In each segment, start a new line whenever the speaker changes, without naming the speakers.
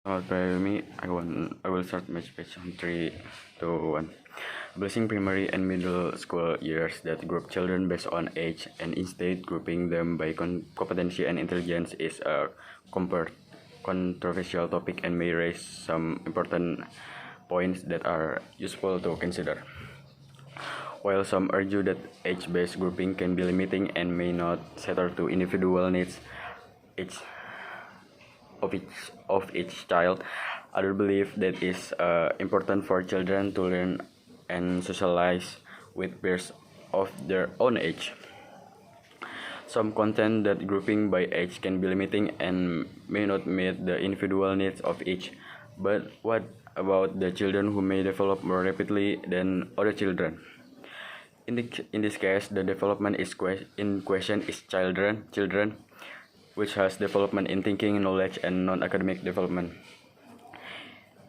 Ilmi, I will start my speech on 3, 2, 1. Abolishing primary and middle school years that group children based on age and instead grouping them by competency and intelligence is a controversial topic and may raise some important points that are useful to consider. While some argue that age-based grouping can be limiting and may not cater to individual needs, of each child. Others believe that it's important for children to learn and socialize with peers of their own age. Some contend that grouping by age can be limiting and may not meet the individual needs of each. But what about the children who may develop more rapidly than other children? In this case, the development in question is children, which has development in thinking, knowledge, and non-academic development.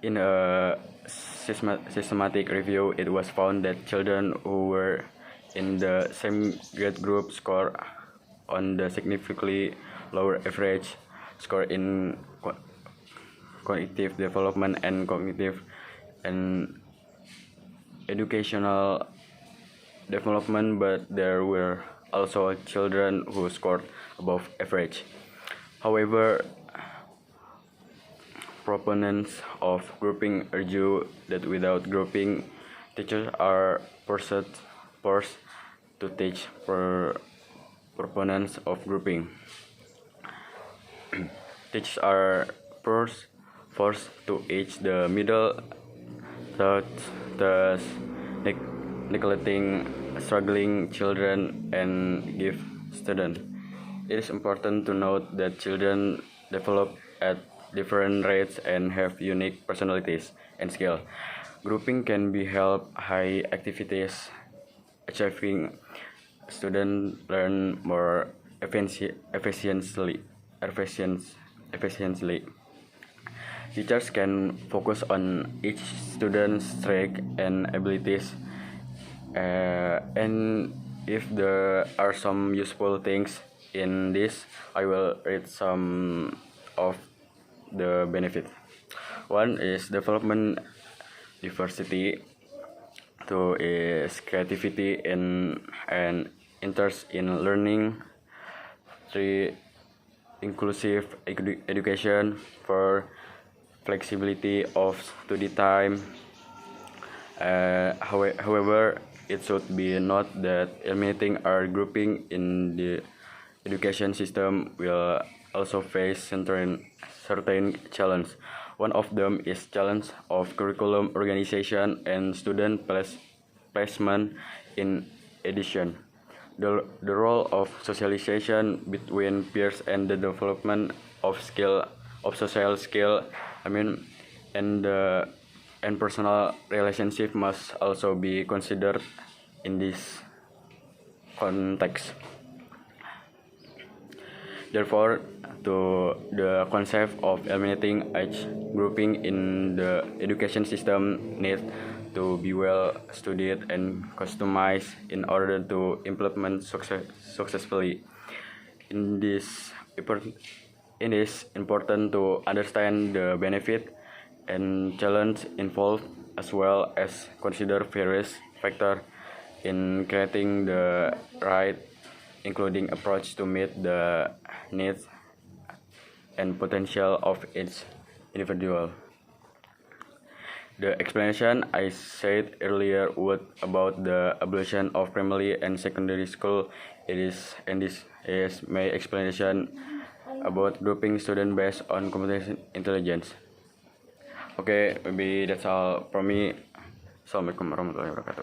In a systematic review, it was found that children who were in the same grade group score on the significantly lower average score in cognitive development and cognitive and educational development, but there were also children who scored above average. However, proponents of grouping argue that without grouping, teachers are forced to teach proponents of grouping. Teachers are forced to teach the middle, thus neglecting struggling children and give students. It is important to note that children develop at different rates and have unique personalities and skills. Grouping can be help high activities, achieving students learn more efficiently. Teachers can focus on each student's strengths and abilities. And if there are some useful things in this, I will read some of the benefits. One is development diversity. Two is creativity and interest in learning. Three, inclusive education. Four, flexibility of study time. However, it should be noted that eliminating or grouping in the education system will also face certain challenges. One of them is challenge of curriculum organization and student placement. In addition, the role of socialization between peers and the development of social skill, and personal relationship must also be considered in this context. Therefore, the concept of eliminating age grouping in the education system needs to be well studied and customized in order to implement successfully. It is important to understand the benefit and challenge involved, as well as consider various factors in creating the right including approach to meet the needs and potential of each individual. The explanation I said earlier about the abolition of primary and secondary school, this is my explanation about grouping students based on competence intelligence. Okay, maybe that's all from me. Assalamualaikum warahmatullahi wabarakatuh.